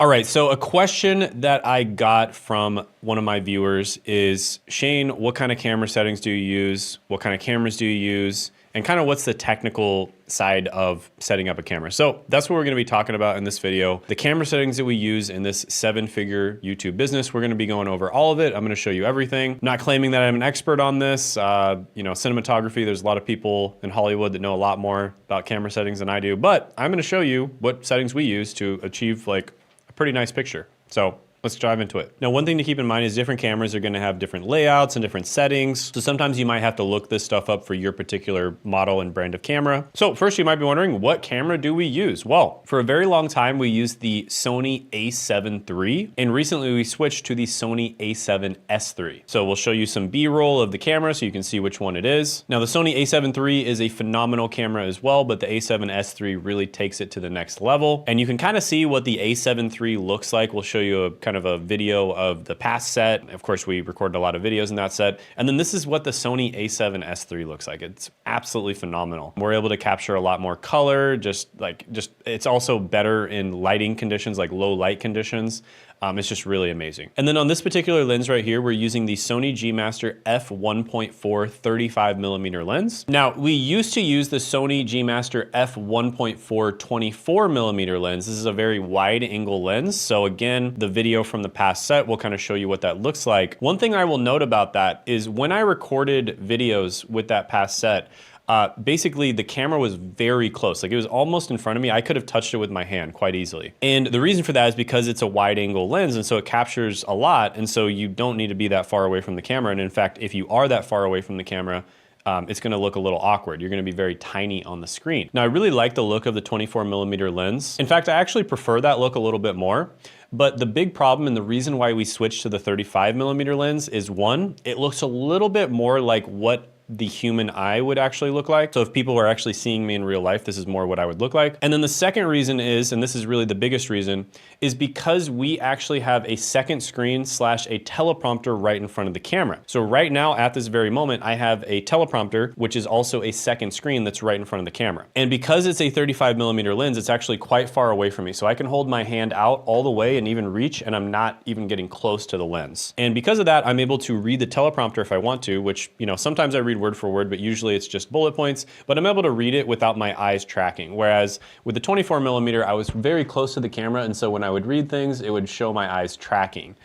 All right, so a question that I got from one of my viewers is, Shane, what kind of camera settings do you use? What kind of cameras do you use? And kind of what's the technical side of setting up a camera? So that's what we're gonna be talking about in this video. The camera settings that we use in this 7-figure YouTube business, we're gonna be going over all of it. I'm gonna show you everything. Not claiming that I'm an expert on this. Cinematography, there's a lot of people in Hollywood that know a lot more about camera settings than I do, but I'm gonna show you what settings we use to achieve like a pretty nice picture. So let's dive into it. Now, one thing to keep in mind is different cameras are gonna have different layouts and different settings. So sometimes you might have to look this stuff up for your particular model and brand of camera. So first you might be wondering, what camera do we use? Well, for a very long time, we used the Sony a7 III, and recently we switched to the Sony a7S III. So we'll show you some B-roll of the camera so you can see which one it is. Now the Sony a7 III is a phenomenal camera as well, but the a7S III really takes it to the next level. And you can kind of see what the a7 III looks like. We'll show you a kind of a video of the past set. Of course, we recorded a lot of videos in that set. And then this is what the Sony a7S III looks like. It's absolutely phenomenal. We're able to capture a lot more color, it's also better in lighting conditions, like low light conditions. It's just really amazing. And then on this particular lens right here, we're using the Sony G Master f1.4 35mm lens. Now, we used to use the Sony G Master f1.4 24mm lens. This is a very wide angle lens. So again, the video from the past set will kind of show you what that looks like. One thing I will note about that is when I recorded videos with that past set, basically the camera was very close. Like it was almost in front of me. I could have touched it with my hand quite easily. And the reason for that is because it's a wide angle lens, and so it captures a lot. And so you don't need to be that far away from the camera. And in fact, if you are that far away from the camera, it's gonna look a little awkward. You're gonna be very tiny on the screen. Now, I really like the look of the 24mm lens. In fact, I actually prefer that look a little bit more. But the big problem and the reason why we switched to the 35mm lens is, one, it looks a little bit more like what the human eye would actually look like. So if people were actually seeing me in real life, this is more what I would look like. And then the second reason is, and this is really the biggest reason, is because we actually have a second screen / a teleprompter right in front of the camera. So right now at this very moment, I have a teleprompter, which is also a second screen that's right in front of the camera. And because it's a 35mm lens, it's actually quite far away from me. So I can hold my hand out all the way and even reach, and I'm not even getting close to the lens. And because of that, I'm able to read the teleprompter if I want to, which, sometimes I read word for word, but usually it's just bullet points, but I'm able to read it without my eyes tracking. Whereas with the 24mm, I was very close to the camera, and so when I would read things, it would show my eyes tracking,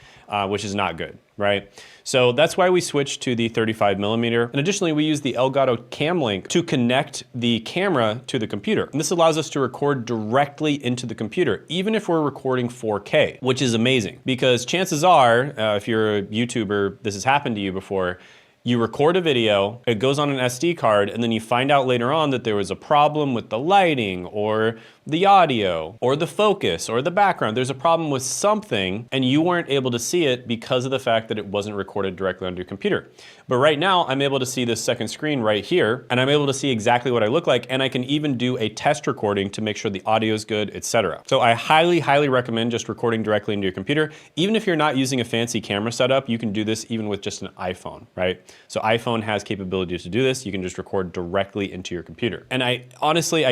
which is not good, right? So that's why we switched to the 35mm. And additionally, we use the Elgato Cam Link to connect the camera to the computer. And this allows us to record directly into the computer, even if we're recording 4K, which is amazing because chances are, if you're a YouTuber, this has happened to you before, you record a video, it goes on an SD card, and then you find out later on that there was a problem with the lighting or the audio or the focus or the background. There's a problem with something and you weren't able to see it because of the fact that it wasn't recorded directly on your computer. But right now I'm able to see this second screen right here, and I'm able to see exactly what I look like, and I can even do a test recording to make sure the audio is good, etc. So I highly, highly recommend just recording directly into your computer. Even if you're not using a fancy camera setup, you can do this even with just an iPhone, right? So iPhone has capabilities to do this. You can just record directly into your computer. And I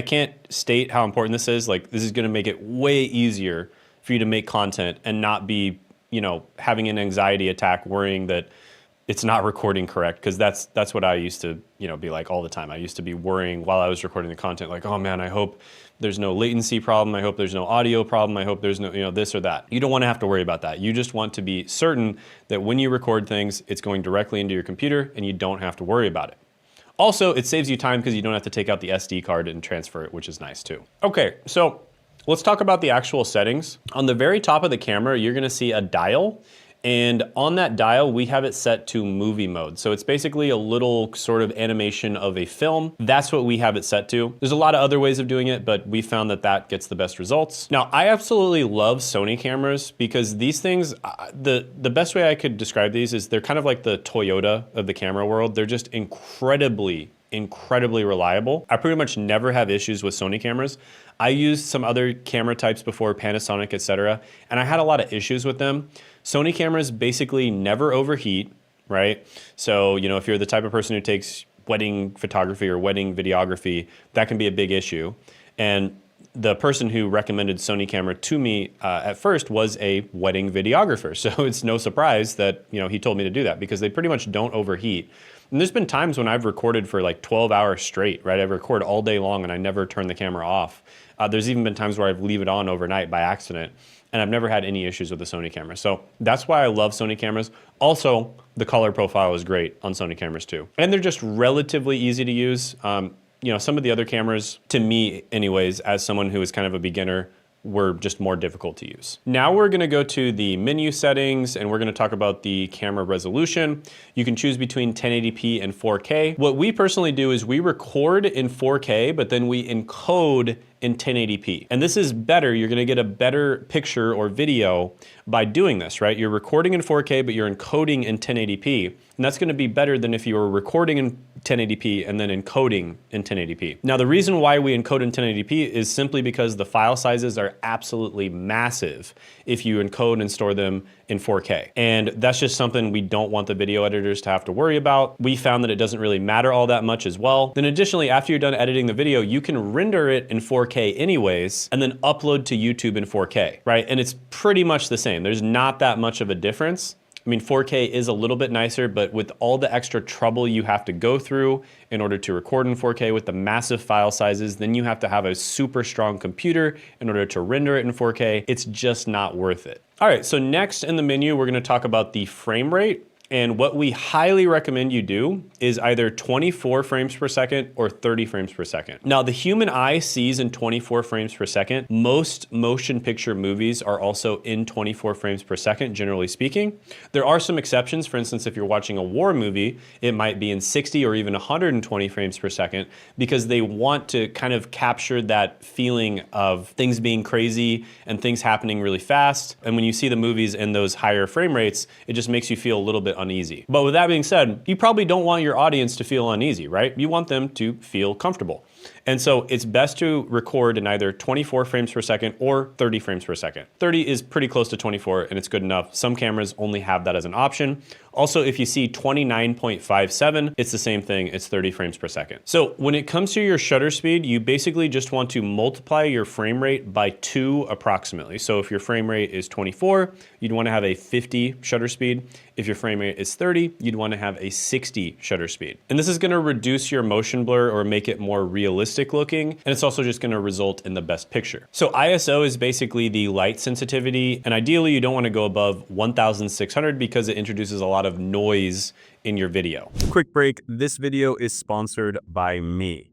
can't state how important this is. Like, this is gonna make it way easier for you to make content and not be, having an anxiety attack worrying that it's not recording correct, because that's what I used to, be like all the time. I used to be worrying while I was recording the content, like, oh man, I hope there's no latency problem. I hope there's no audio problem. I hope there's no, this or that. You don't want to have to worry about that. You just want to be certain that when you record things, it's going directly into your computer and you don't have to worry about it. Also, it saves you time because you don't have to take out the SD card and transfer it, which is nice too. Okay, so let's talk about the actual settings. On the very top of the camera, you're gonna see a dial. And on that dial, we have it set to movie mode. So it's basically a little sort of animation of a film. That's what we have it set to. There's a lot of other ways of doing it, but we found that that gets the best results. Now, I absolutely love Sony cameras because these things, the best way I could describe these is they're kind of like the Toyota of the camera world. They're just incredibly reliable. I pretty much never have issues with Sony cameras. I used some other camera types before, Panasonic, etc., and I had a lot of issues with them. Sony cameras basically never overheat, right? So, if you're the type of person who takes wedding photography or wedding videography, that can be a big issue. And the person who recommended Sony camera to me at first was a wedding videographer. So it's no surprise that, you know, he told me to do that because they pretty much don't overheat. And there's been times when I've recorded for like 12 hours straight, right? I record all day long and I never turn the camera off. There's even been times where I've leave it on overnight by accident, and I've never had any issues with the Sony camera. So that's why I love Sony cameras. Also, the color profile is great on Sony cameras too. And they're just relatively easy to use. You know, some of the other cameras, to me anyways, as someone who is kind of a beginner, were just more difficult to use. Now we're gonna go to the menu settings and we're gonna talk about the camera resolution. You can choose between 1080p and 4K. What we personally do is we record in 4K, but then we encode in 1080p. And this is better, you're gonna get a better picture or video by doing this, right? You're recording in 4K, but you're encoding in 1080p. And that's gonna be better than if you were recording in 1080p and then encoding in 1080p. Now, the reason why we encode in 1080p is simply because the file sizes are absolutely massive if you encode and store them in 4K. And that's just something we don't want the video editors to have to worry about. We found that it doesn't really matter all that much as well. Then additionally, after you're done editing the video, you can render it in 4K anyways, and then upload to YouTube in 4K, right? And it's pretty much the same. There's not that much of a difference. I mean, 4K is a little bit nicer, but with all the extra trouble you have to go through in order to record in 4K with the massive file sizes, then you have to have a super strong computer in order to render it in 4K. It's just not worth it. All right, so next in the menu, we're gonna talk about the frame rate. And what we highly recommend you do is either 24 frames per second or 30 frames per second. Now, the human eye sees in 24 frames per second. Most motion picture movies are also in 24 frames per second, generally speaking. There are some exceptions. For instance, if you're watching a war movie, it might be in 60 or even 120 frames per second because they want to kind of capture that feeling of things being crazy and things happening really fast. And when you see the movies in those higher frame rates, it just makes you feel a little bit uneasy. But with that being said, you probably don't want your audience to feel uneasy, right? You want them to feel comfortable. And so it's best to record in either 24 frames per second or 30 frames per second. 30 is pretty close to 24 and it's good enough. Some cameras only have that as an option. Also, if you see 29.57, it's the same thing, it's 30 frames per second. So when it comes to your shutter speed, you basically just want to multiply your frame rate by 2 approximately. So if your frame rate is 24, you'd want to have a 50 shutter speed. If your frame rate is 30, you'd want to have a 60 shutter speed. And this is going to reduce your motion blur or make it more realistic looking. And it's also just going to result in the best picture. So ISO is basically the light sensitivity. And ideally, you don't want to go above 1600 because it introduces a lot of noise in your video. Quick break. This video is sponsored by me.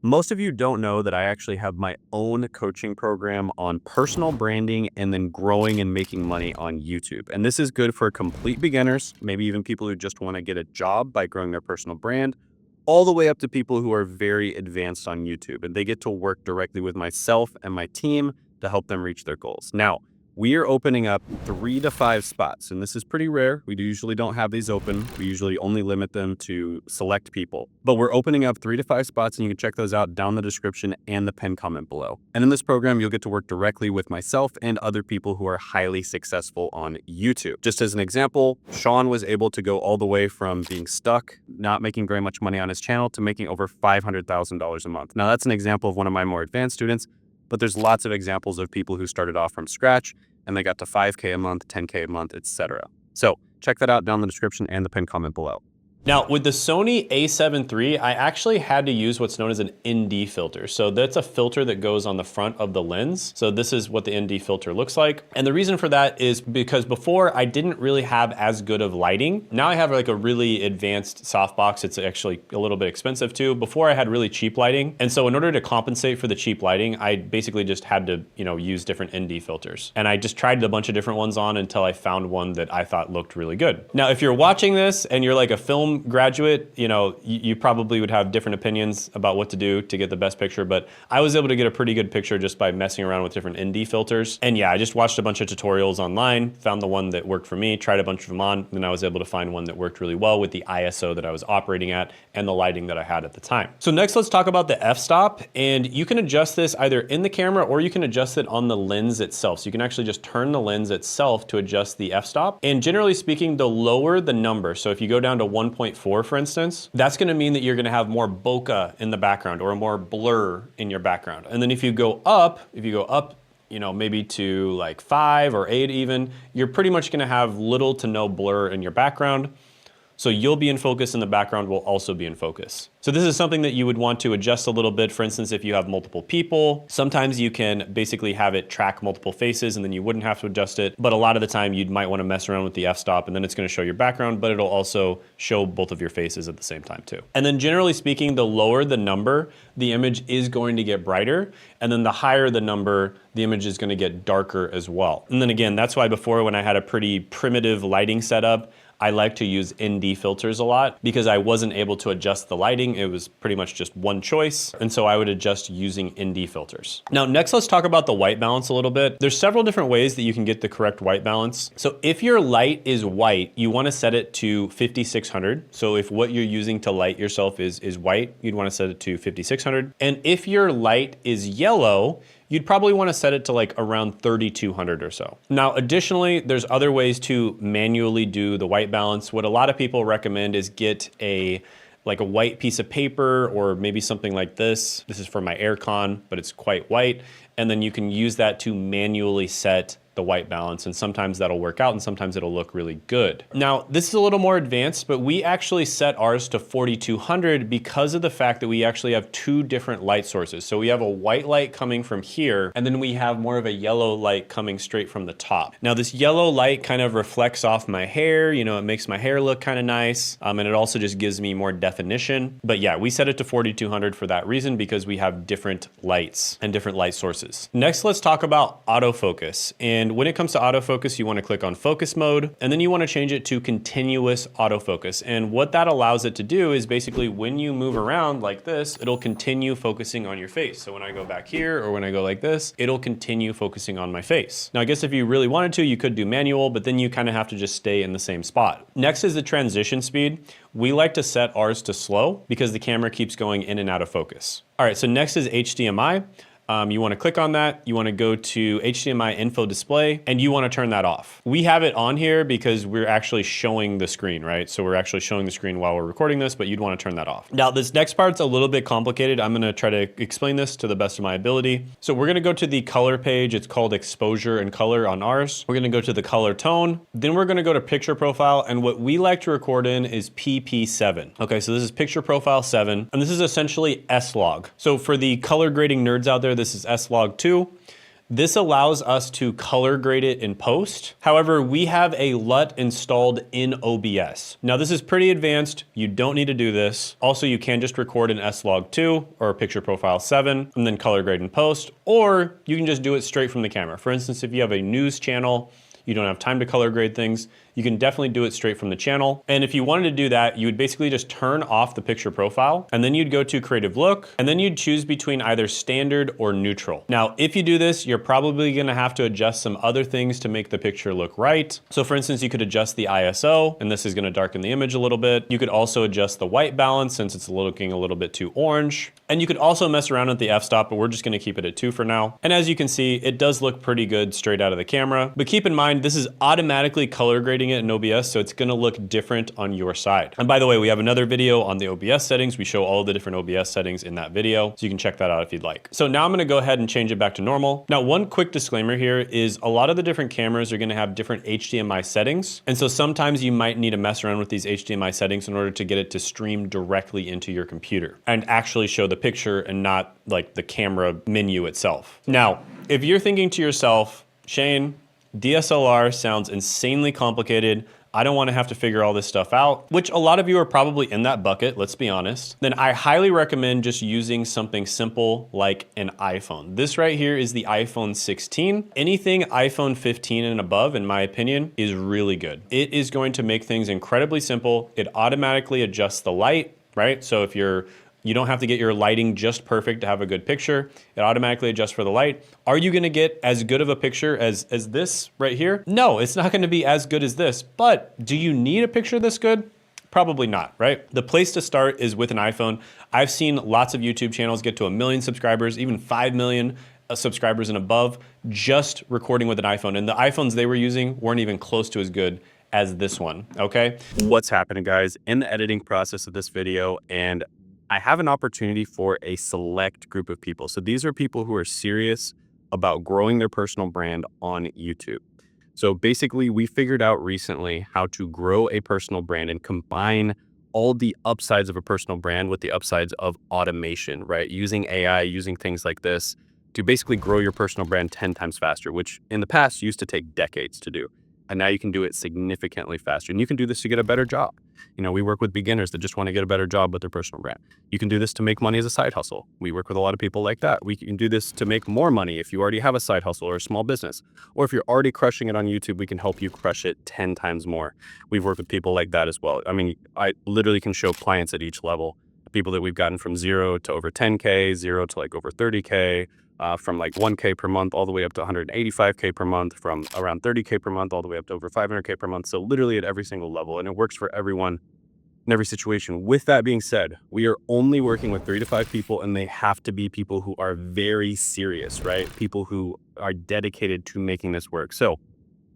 Most of you don't know that I actually have my own coaching program on personal branding and then growing and making money on YouTube. And this is good for complete beginners, maybe even people who just want to get a job by growing their personal brand, all the way up to people who are very advanced on YouTube. And they get to work directly with myself and my team to help them reach their goals. Now, we are opening up 3 to 5 spots, and this is pretty rare. We usually don't have these open. We usually only limit them to select people. But we're opening up 3 to 5 spots, and you can check those out down in the description and the pinned comment below. And in this program, you'll get to work directly with myself and other people who are highly successful on YouTube. Just as an example, Sean was able to go all the way from being stuck, not making very much money on his channel, to making over $500,000 a month. Now, that's an example of one of my more advanced students, but there's lots of examples of people who started off from scratch and they got to 5K a month, 10K a month, etc. So check that out down in the description and the pinned comment below. Now, with the Sony a7 III, I actually had to use what's known as an ND filter. So that's a filter that goes on the front of the lens. So this is what the ND filter looks like. And the reason for that is because before I didn't really have as good of lighting. Now I have like a really advanced softbox. It's actually a little bit expensive too. Before I had really cheap lighting. And so in order to compensate for the cheap lighting, I basically just had to, use different ND filters. And I just tried a bunch of different ones on until I found one that I thought looked really good. Now, if you're watching this and you're like a film graduate, you probably would have different opinions about what to do to get the best picture, but I was able to get a pretty good picture just by messing around with different ND filters. And yeah, I just watched a bunch of tutorials online, found the one that worked for me, tried a bunch of them on, and I was able to find one that worked really well with the ISO that I was operating at and the lighting that I had at the time. So next, let's talk about the f-stop, and you can adjust this either in the camera or you can adjust it on the lens itself. So you can actually just turn the lens itself to adjust the f-stop. And generally speaking, the lower the number, so if you go down to 1. 1.4, for instance, that's gonna mean that you're gonna have more bokeh in the background or more blur in your background. And then if you go up, you know, maybe to like 5 or 8 even, you're pretty much gonna have little to no blur in your background. So you'll be in focus and the background will also be in focus. So this is something that you would want to adjust a little bit. For instance, if you have multiple people, sometimes you can basically have it track multiple faces and then you wouldn't have to adjust it. But a lot of the time you might wanna mess around with the f-stop and then it's gonna show your background, but it'll also show both of your faces at the same time too. And then generally speaking, the lower the number, the image is going to get brighter. And then the higher the number, the image is gonna get darker as well. And then again, that's why before when I had a pretty primitive lighting setup, I like to use ND filters a lot because I wasn't able to adjust the lighting. It was pretty much just one choice. And so I would adjust using ND filters. Now, next let's talk about the white balance a little bit. There's several different ways that you can get the correct white balance. So if your light is white, you wanna set it to 5600. So if what you're using to light yourself is white, you'd wanna set it to 5600. And if your light is yellow, you'd probably wanna set it to like around 3200 or so. Now, additionally, there's other ways to manually do the white balance. What a lot of people recommend is get like a white piece of paper or maybe something like this. This is for my aircon, but it's quite white. And then you can use that to manually set the white balance, and sometimes that'll work out and sometimes it'll look really good. Now, this is a little more advanced, but we actually set ours to 4200 because of the fact that we actually have two different light sources. So we have a white light coming from here, and then we have more of a yellow light coming straight from the top. Now, this yellow light kind of reflects off my hair, you know, it makes my hair look kind of nice, and it also just gives me more definition. But yeah, we set it to 4200 for that reason because we have different lights and different light sources. Next, let's talk about autofocus. And when it comes to autofocus, you want to click on focus mode, and then you want to change it to continuous autofocus. And what that allows it to do is basically when you move around like this, it'll continue focusing on your face. So when I go back here or when I go like this, it'll continue focusing on my face. Now, I guess if you really wanted to, you could do manual, but then you kind of have to just stay in the same spot. Next is the transition speed. We like to set ours to slow because the camera keeps going in and out of focus. All right, so next is HDMI. You wanna click on that, you wanna go to HDMI info display, and you wanna turn that off. We have it on here because we're actually showing the screen, right? So we're actually showing the screen while we're recording this, but you'd wanna turn that off. Now, this next part's a little bit complicated. I'm gonna try to explain this to the best of my ability. So we're gonna go to the color page. It's called exposure and color on ours. We're gonna go to the color tone. Then we're gonna go to picture profile, and what we like to record in is PP7. Okay, so this is picture profile 7, and this is essentially S-Log. So for the color grading nerds out there, this is S-Log2. This allows us to color grade it in post. However, we have a LUT installed in OBS. Now this is pretty advanced. You don't need to do this. Also, you can just record in S-Log2 or picture profile 7 and then color grade in post, or you can just do it straight from the camera. For instance, if you have a news channel, you don't have time to color grade things, you can definitely do it straight from the channel. And if you wanted to do that, you would basically just turn off the picture profile, and then you'd go to creative look, and then you'd choose between either standard or neutral. Now, if you do this, you're probably gonna have to adjust some other things to make the picture look right. So for instance, you could adjust the ISO, and this is gonna darken the image a little bit. You could also adjust the white balance since it's looking a little bit too orange. And you could also mess around with the f-stop, but we're just gonna keep it at 2 for now. And as you can see, it does look pretty good straight out of the camera. But keep in mind, this is automatically color grading it in OBS, so it's gonna look different on your side. And by the way, we have another video on the OBS settings. We show all the different OBS settings in that video, so you can check that out if you'd like. So now I'm gonna go ahead and change it back to normal. Now, one quick disclaimer here is a lot of the different cameras are gonna have different HDMI settings. And so sometimes you might need to mess around with these HDMI settings in order to get it to stream directly into your computer and actually show the picture and not like the camera menu itself. Now, if you're thinking to yourself, Shane, DSLR sounds insanely complicated. I don't wanna have to figure all this stuff out, which a lot of you are probably in that bucket, let's be honest. Then I highly recommend just using something simple like an iPhone. This right here is the iPhone 16. Anything iPhone 15 and above, in my opinion, is really good. It is going to make things incredibly simple. It automatically adjusts the light, right? So if you don't have to get your lighting just perfect to have a good picture. It automatically adjusts for the light. Are you gonna get as good of a picture as this right here? No, it's not gonna be as good as this, but do you need a picture this good? Probably not, right? The place to start is with an iPhone. I've seen lots of YouTube channels get to 1 million subscribers, even 5 million subscribers and above, just recording with an iPhone. And the iPhones they were using weren't even close to as good as this one, okay? What's happening, guys? In the editing process of this video, and I have an opportunity for a select group of people. So these are people who are serious about growing their personal brand on YouTube. So basically, we figured out recently how to grow a personal brand and combine all the upsides of a personal brand with the upsides of automation, right? Using AI, using things like this to basically grow your personal brand 10 times faster, which in the past used to take decades to do. And now you can do it significantly faster. And you can do this to get a better job. You know, we work with beginners that just want to get a better job with their personal brand. You can do this to make money as a side hustle. We work with a lot of people like that. We can do this to make more money if you already have a side hustle or a small business. Or if you're already crushing it on YouTube, we can help you crush it 10 times more. We've worked with people like that as well. I mean, I literally can show clients at each level. People that we've gotten from 0 to over 10K, 0 to like over 30K, from like 1K per month all the way up to 185K per month, from around 30K per month all the way up to over 500K per month. So literally at every single level, and it works for everyone in every situation. With that being said, we are only working with 3 to 5 people, and they have to be people who are very serious, right? People who are dedicated to making this work. So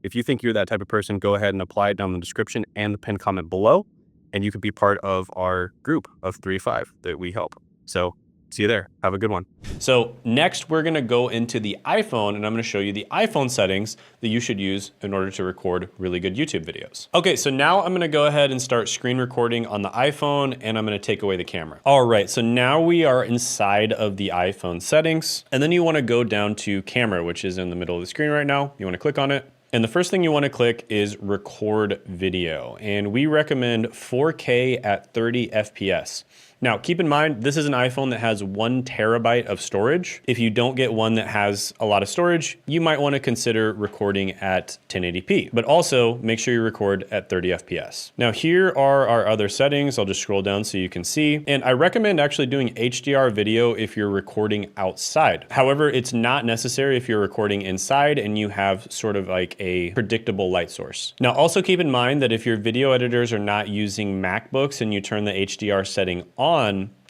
if you think you're that type of person, go ahead and apply it down in the description and the pinned comment below, and you could be part of our group of 3 to 5 that we help. So see you there. Have a good one. So next we're gonna go into the iPhone, and I'm gonna show you the iPhone settings that you should use in order to record really good YouTube videos. Okay, so now I'm gonna go ahead and start screen recording on the iPhone, and I'm gonna take away the camera. All right, so now we are inside of the iPhone settings, and then you wanna go down to camera, which is in the middle of the screen right now. You wanna click on it. And the first thing you want to click is record video. And we recommend 4K at 30 FPS. Now, keep in mind, this is an iPhone that has 1 terabyte of storage. If you don't get one that has a lot of storage, you might want to consider recording at 1080p, but also make sure you record at 30 FPS. Now, here are our other settings. I'll just scroll down so you can see. And I recommend actually doing HDR video if you're recording outside. However, it's not necessary if you're recording inside and you have sort of like a predictable light source. Now, also keep in mind that if your video editors are not using MacBooks and you turn the HDR setting on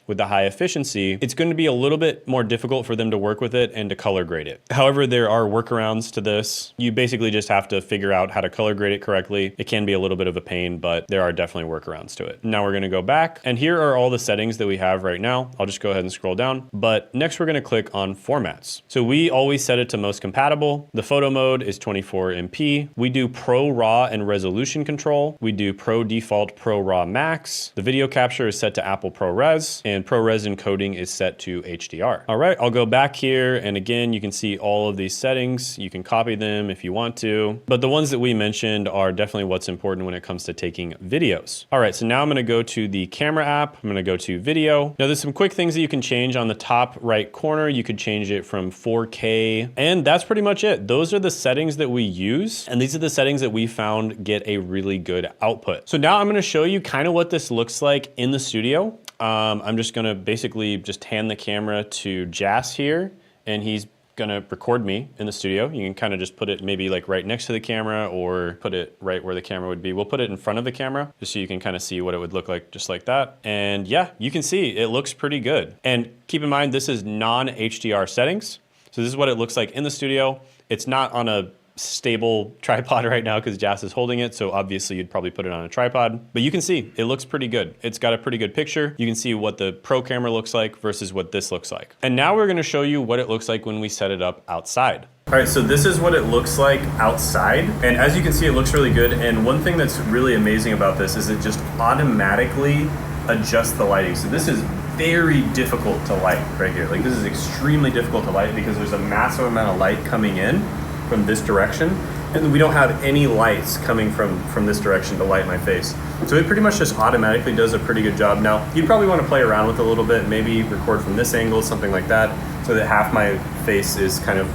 with the high efficiency, it's going to be a little bit more difficult for them to work with it and to color grade it. However, there are workarounds to this. You basically just have to figure out how to color grade it correctly. It can be a little bit of a pain, but there are definitely workarounds to it. Now we're going to go back, and here are all the settings that we have right now. I'll just go ahead and scroll down, but next we're going to click on formats. So we always set it to most compatible. The photo mode is 24MP. We do Pro RAW and resolution control. We do Pro Default Pro RAW Max. The video capture is set to Apple ProRes, and ProRes encoding is set to HDR. All right, I'll go back here, and again, you can see all of these settings. You can copy them if you want to, but the ones that we mentioned are definitely what's important when it comes to taking videos. All right, so now I'm gonna go to the camera app. I'm gonna go to video. Now there's some quick things that you can change on the top right corner. You could change it from 4K, and that's pretty much it. Those are the settings that we use, and these are the settings that we found get a really good output. So now I'm gonna show you kind of what this looks like in the studio. I'm just gonna basically just hand the camera to Jas here, and he's gonna record me in the studio. You can kind of just put it maybe like right next to the camera or put it right where the camera would be. We'll put it in front of the camera just so you can kind of see what it would look like just like that. And yeah, you can see it looks pretty good. And keep in mind, this is non-HDR settings. So this is what it looks like in the studio. It's not on a stable tripod right now because Jas is holding it, so obviously you'd probably put it on a tripod, but you can see it looks pretty good. It's got a pretty good picture. You can see what the Pro camera looks like versus what this looks like. And now we're gonna show you what it looks like when we set it up outside. All right, so this is what it looks like outside. And as you can see, it looks really good. And one thing that's really amazing about this is it just automatically adjusts the lighting. So this is very difficult to light right here. Like this is extremely difficult to light because there's a massive amount of light coming in from this direction, and we don't have any lights coming from this direction to light my face. So it pretty much just automatically does a pretty good job. Now, you'd probably want to play around with it a little bit, maybe record from this angle, something like that, so that half my face is kind of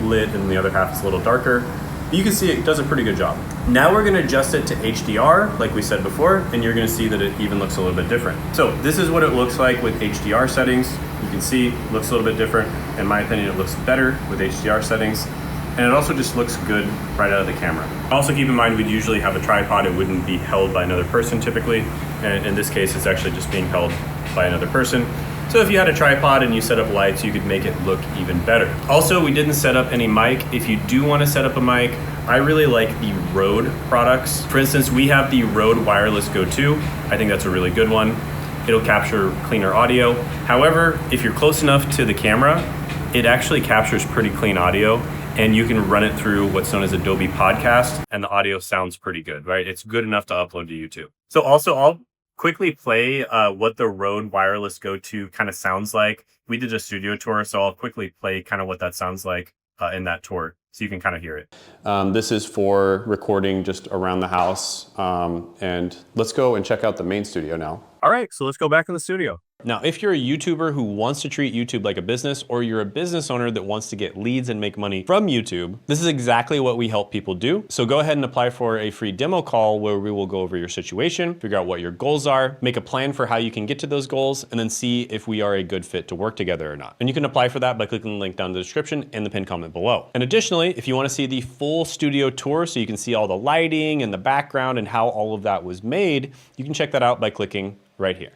lit and the other half is a little darker. You can see it does a pretty good job. Now we're gonna adjust it to HDR, like we said before, and you're gonna see that it even looks a little bit different. So this is what it looks like with HDR settings. You can see it looks a little bit different. In my opinion, it looks better with HDR settings. And it also just looks good right out of the camera. Also keep in mind, we'd usually have a tripod. It wouldn't be held by another person typically. And in this case, it's actually just being held by another person. So if you had a tripod and you set up lights, you could make it look even better. Also, we didn't set up any mic. If you do want to set up a mic, I really like the Rode products. For instance, we have the Rode Wireless Go 2. I think that's a really good one. It'll capture cleaner audio. However, if you're close enough to the camera, it actually captures pretty clean audio, and you can run it through what's known as Adobe Podcast, and the audio sounds pretty good, right? It's good enough to upload to YouTube. So also, I'll quickly play what the Rode Wireless Go 2 kind of sounds like. We did a studio tour, so I'll quickly play kind of what that sounds like in that tour, so you can kind of hear it. This is for recording just around the house, and let's go and check out the main studio now. All right, so let's go back in the studio. Now, if you're a YouTuber who wants to treat YouTube like a business, or you're a business owner that wants to get leads and make money from YouTube, this is exactly what we help people do. So go ahead and apply for a free demo call where we will go over your situation, figure out what your goals are, make a plan for how you can get to those goals, and then see if we are a good fit to work together or not. And you can apply for that by clicking the link down in the description and the pinned comment below. And additionally, if you want to see the full studio tour so you can see all the lighting and the background and how all of that was made, you can check that out by clicking right here.